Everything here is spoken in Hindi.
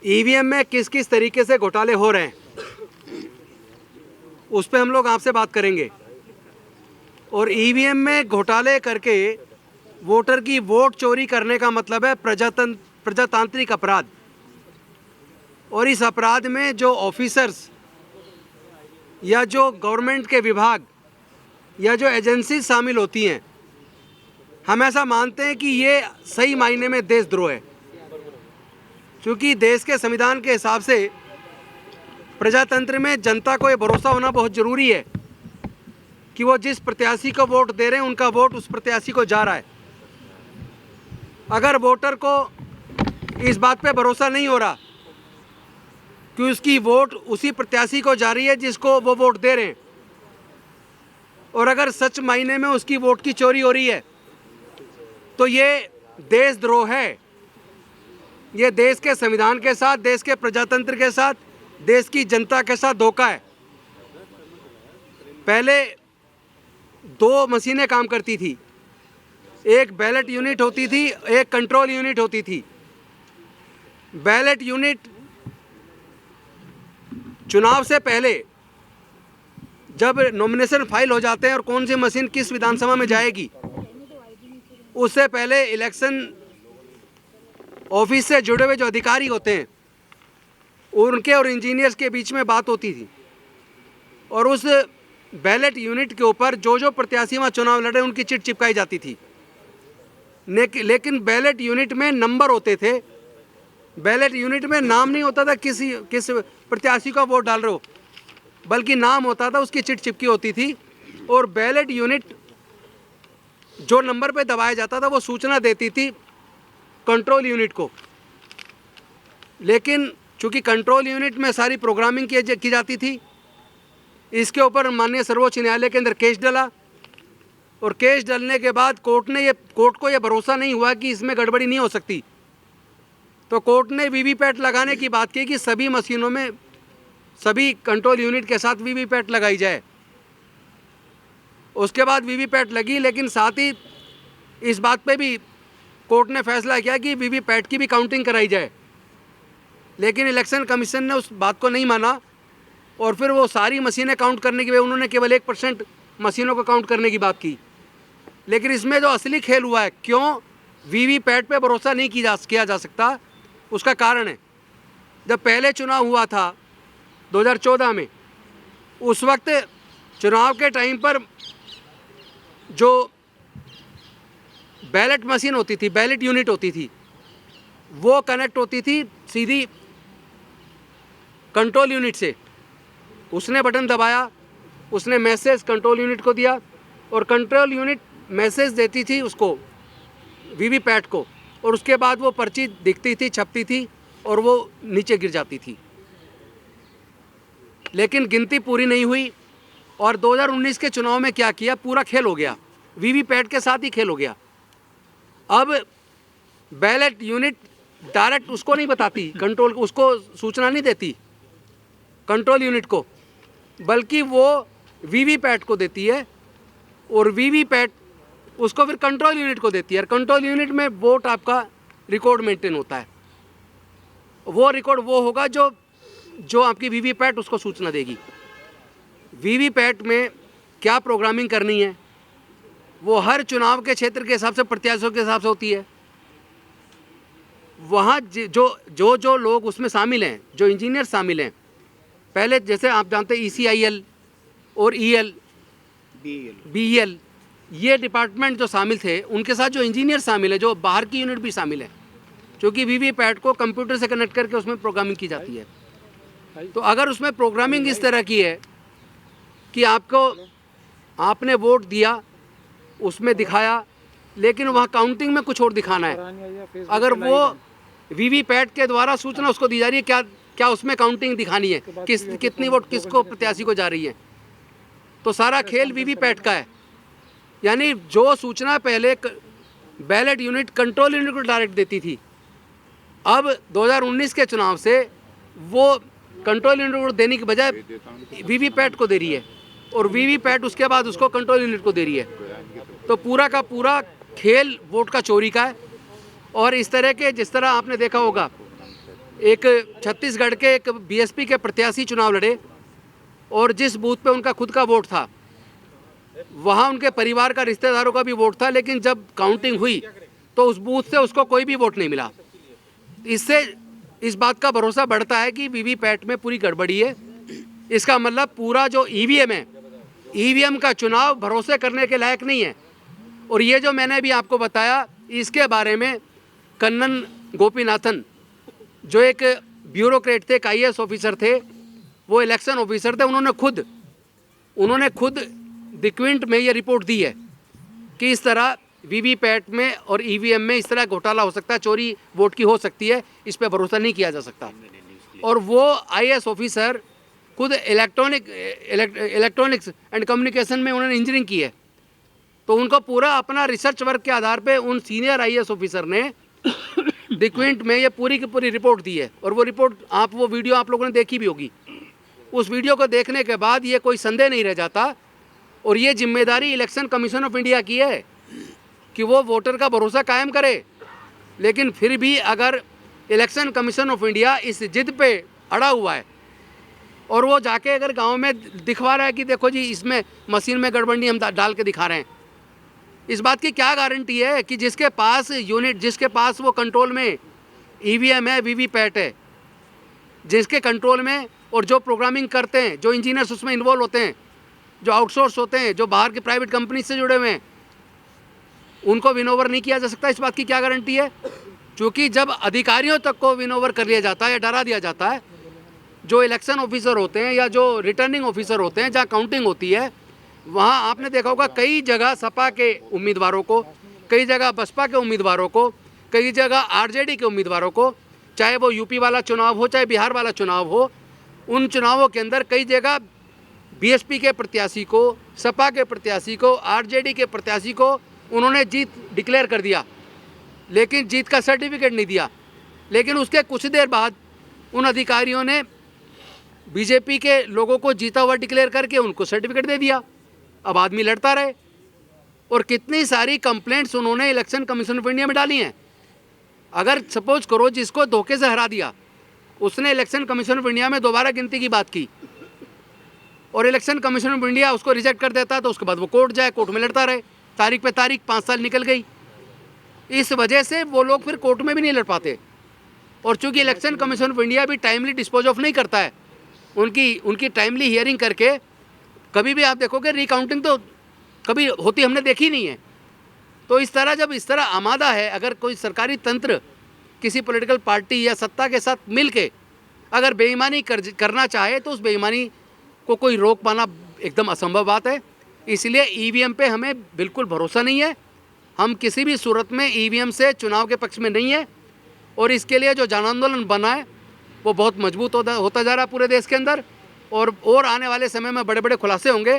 ईवीएम में किस किस तरीके से घोटाले हो रहे हैं उस पर हम लोग आपसे बात करेंगे। और ईवीएम में घोटाले करके वोटर की वोट चोरी करने का मतलब है प्रजातांत्रिक अपराध। और इस अपराध में जो ऑफिसर्स या जो गवर्नमेंट के विभाग या जो एजेंसी शामिल होती हैं, हम ऐसा मानते हैं कि ये सही मायने में देशद्रोह है। क्योंकि देश के संविधान के हिसाब से प्रजातंत्र में जनता को ये भरोसा होना बहुत ज़रूरी है कि वो जिस प्रत्याशी को वोट दे रहे हैं उनका वोट उस प्रत्याशी को जा रहा है। अगर वोटर को इस बात पे भरोसा नहीं हो रहा कि उसकी वोट उसी प्रत्याशी को जा रही है जिसको वो वोट दे रहे हैं, और अगर सच मायने में उसकी वोट की चोरी हो रही है, तो ये देशद्रोह है। ये देश के संविधान के साथ, देश के प्रजातंत्र के साथ, देश की जनता के साथ धोखा है। पहले 2 मशीनें काम करती थी, एक बैलेट यूनिट होती थी, एक कंट्रोल यूनिट होती थी। बैलेट यूनिट चुनाव से पहले जब नॉमिनेशन फाइल हो जाते हैं और कौन सी मशीन किस विधानसभा में जाएगी, उससे पहले इलेक्शन ऑफिस से जुड़े हुए जो अधिकारी होते हैं उनके और इंजीनियर्स के बीच में बात होती थी, और उस बैलेट यूनिट के ऊपर जो जो प्रत्याशी वहाँ चुनाव लड़े उनकी चिट चिपकाई जाती थी। लेकिन बैलेट यूनिट में नंबर होते थे, बैलेट यूनिट में नाम नहीं होता था किस प्रत्याशी का वोट डाल रहे हो, बल्कि नाम होता था, उसकी चिट चिपकी होती थी। और बैलेट यूनिट जो नंबर पे दबाया जाता था वो सूचना देती थी कंट्रोल यूनिट को। लेकिन चूंकि कंट्रोल यूनिट में सारी प्रोग्रामिंग की जाती थी, इसके ऊपर माननीय सर्वोच्च न्यायालय के अंदर केस डला, और केस डलने के बाद कोर्ट को ये भरोसा नहीं हुआ कि इसमें गड़बड़ी नहीं हो सकती, तो कोर्ट ने वीवीपैट लगाने की बात की कि सभी मशीनों में, सभी कंट्रोल यूनिट के साथ वीवीपैट लगाई जाए। उसके बाद वीवीपैट लगी, लेकिन साथ ही इस बात पे भी कोर्ट ने फैसला किया कि वीवीपैट की भी काउंटिंग कराई जाए। लेकिन इलेक्शन कमीशन ने उस बात को नहीं माना, और फिर वो सारी मशीनें काउंट करने की बजाय उन्होंने केवल 1% मशीनों को काउंट करने की बात की। लेकिन इसमें जो असली खेल हुआ है, क्यों वीवीपैट पे भरोसा नहीं किया जा सकता, उसका कारण है, जब पहले चुनाव हुआ था 2014 में, उस वक्त चुनाव के टाइम पर जो बैलेट मशीन होती थी, बैलेट यूनिट होती थी, वो कनेक्ट होती थी सीधी कंट्रोल यूनिट से। उसने बटन दबाया, उसने मैसेज कंट्रोल यूनिट को दिया, और कंट्रोल यूनिट मैसेज देती थी उसको वीवीपैट को, और उसके बाद वो पर्ची दिखती थी, छपती थी, और वो नीचे गिर जाती थी। लेकिन गिनती पूरी नहीं हुई, और 2019 के चुनाव में क्या किया, पूरा खेल हो गया, वीवीपैट के साथ ही खेल हो गया। अब बैलेट यूनिट डायरेक्ट उसको नहीं बताती, कंट्रोल, उसको सूचना नहीं देती कंट्रोल यूनिट को, बल्कि वो वीवीपैट को देती है, और वीवीपैट उसको फिर कंट्रोल यूनिट को देती है, और कंट्रोल यूनिट में वोट आपका रिकॉर्ड मेंटेन होता है। वो रिकॉर्ड वो होगा जो आपकी वीवीपैट उसको सूचना देगी। वीवीपैट में क्या प्रोग्रामिंग करनी है वो हर चुनाव के क्षेत्र के हिसाब से, प्रत्याशियों के हिसाब से होती है। वहाँ जो लोग उसमें शामिल हैं, जो इंजीनियर शामिल हैं, पहले जैसे आप जानते हैं ECIL और EL, BEL, ये डिपार्टमेंट जो शामिल थे, उनके साथ जो इंजीनियर शामिल है, जो बाहर की यूनिट भी शामिल है, क्योंकि वीवीपैट को कंप्यूटर से कनेक्ट करके उसमें प्रोग्रामिंग की जाती है। तो अगर उसमें प्रोग्रामिंग इस तरह की है कि आपने वोट दिया, उसमें दिखाया, लेकिन वहाँ काउंटिंग में कुछ और दिखाना है, अगर वो वीवीपैट के द्वारा सूचना उसको दी जा रही है, क्या उसमें काउंटिंग दिखानी है, कितनी वोट किसको प्रत्याशी को जा रही है, तो सारा खेल वीवीपैट का है। यानी जो सूचना पहले बैलेट यूनिट कंट्रोल यूनिट को डायरेक्ट देती थी, अब 2019 के चुनाव से वो कंट्रोल यूनिट को देने की बजाय वीवीपैट को दे रही है, और वीवीपैट उसके बाद उसको कंट्रोल यूनिट को दे रही है। तो पूरा का पूरा खेल वोट का चोरी का है। और इस तरह के, जिस तरह आपने देखा होगा, एक छत्तीसगढ़ के एक बीएसपी के प्रत्याशी चुनाव लड़े और जिस बूथ पे उनका खुद का वोट था वहाँ उनके परिवार का, रिश्तेदारों का भी वोट था, लेकिन जब काउंटिंग हुई तो उस बूथ से उसको कोई भी वोट नहीं मिला। इससे इस बात का भरोसा बढ़ता है कि वीवीपैट में पूरी गड़बड़ी है। इसका मतलब पूरा जो ईवीएम है, ईवीएम का चुनाव भरोसे करने के लायक नहीं है। और ये जो मैंने अभी आपको बताया, इसके बारे में कन्नन गोपीनाथन जो एक ब्यूरोक्रेट थे, एक आईएएस ऑफिसर थे, वो इलेक्शन ऑफिसर थे, उन्होंने खुद द क्विंट में ये रिपोर्ट दी है कि इस तरह वीवीपैट में और ईवीएम में इस तरह घोटाला हो सकता है, चोरी वोट की हो सकती है, इस पर भरोसा नहीं किया जा सकता। और वो आईएएस ऑफिसर खुद इलेक्ट्रॉनिक्स एंड कम्युनिकेशन में उन्होंने इंजीनियरिंग की है, तो उनको पूरा अपना रिसर्च वर्क के आधार पे उन सीनियर आईएएस ऑफिसर ने द क्विंट में ये पूरी की पूरी रिपोर्ट दी है। और वो रिपोर्ट वो वीडियो आप लोगों ने देखी भी होगी। उस वीडियो को देखने के बाद ये कोई संदेह नहीं रह जाता, और ये जिम्मेदारी इलेक्शन कमीशन ऑफ इंडिया की है कि वो वोटर का भरोसा कायम करे। लेकिन फिर भी अगर इलेक्शन कमीशन ऑफ इंडिया इस जिद पे अड़ा हुआ है और वो जाके अगर गांव में दिखवा रहा है कि देखो जी इसमें मशीन में गड़बड़ी हम डाल के दिखा रहे हैं, इस बात की क्या गारंटी है कि जिसके पास यूनिट, जिसके पास वो कंट्रोल में ईवीएम है, वीवीपैट है, जिसके कंट्रोल में, और जो प्रोग्रामिंग करते हैं, जो इंजीनियर्स उसमें इन्वॉल्व होते हैं, जो आउटसोर्स होते हैं, जो बाहर की प्राइवेट कंपनी से जुड़े हुए हैं, उनको विनोवर नहीं किया जा सकता? इस बात की क्या गारंटी है? क्योंकि जब अधिकारियों तक को विनोवर कर लिया जाता है या डरा दिया जाता है, जो इलेक्शन ऑफिसर होते हैं या जो रिटर्निंग ऑफिसर होते हैं, जहाँ काउंटिंग होती है, वहाँ आपने देखा होगा कई जगह सपा के उम्मीदवारों को, कई जगह बसपा के उम्मीदवारों को, कई जगह आरजेडी के उम्मीदवारों को, चाहे वो यूपी वाला चुनाव हो चाहे बिहार वाला चुनाव हो, उन चुनावों के अंदर कई जगह बीएसपी के प्रत्याशी को, सपा के प्रत्याशी को, आरजेडी के प्रत्याशी को उन्होंने जीत डिक्लेयर कर दिया, लेकिन जीत का सर्टिफिकेट नहीं दिया। लेकिन उसके कुछ देर बाद उन अधिकारियों ने बीजेपी के लोगों को जीता हुआ डिक्लेयर करके उनको सर्टिफिकेट दे दिया। अब आदमी लड़ता रहे। और कितनी सारी कंप्लेंट्स उन्होंने इलेक्शन कमीशन ऑफ इंडिया में डाली हैं। अगर सपोज करो जिसको धोखे से हरा दिया, उसने इलेक्शन कमीशन ऑफ इंडिया में दोबारा गिनती की बात की और इलेक्शन कमीशन ऑफ इंडिया उसको रिजेक्ट कर देता, तो उसके बाद वो कोर्ट जाए, कोर्ट में लड़ता रहे, तारीख पे तारीख, 5 साल निकल गई। इस वजह से वो लोग फिर कोर्ट में भी नहीं लड़ पाते। और चूंकि इलेक्शन कमीशन ऑफ इंडिया भी टाइमली डिस्पोज ऑफ नहीं करता है, उनकी टाइमली हियरिंग करके कभी भी आप देखोगे रिकाउंटिंग तो कभी होती हमने देखी नहीं है। तो इस तरह जब इस तरह आमादा है, अगर कोई सरकारी तंत्र किसी पॉलिटिकल पार्टी या सत्ता के साथ मिल के अगर बेईमानी करना चाहे तो उस बेईमानी को कोई रोक पाना एकदम असंभव बात है। इसलिए ईवीएम पे हमें बिल्कुल भरोसा नहीं है। हम किसी भी सूरत में ईवीएम से चुनाव के पक्ष में नहीं है। और इसके लिए जो जन आंदोलन बना है वो बहुत मजबूत होता जा रहा है पूरे देश के अंदर। और आने वाले समय में बड़े बड़े खुलासे होंगे।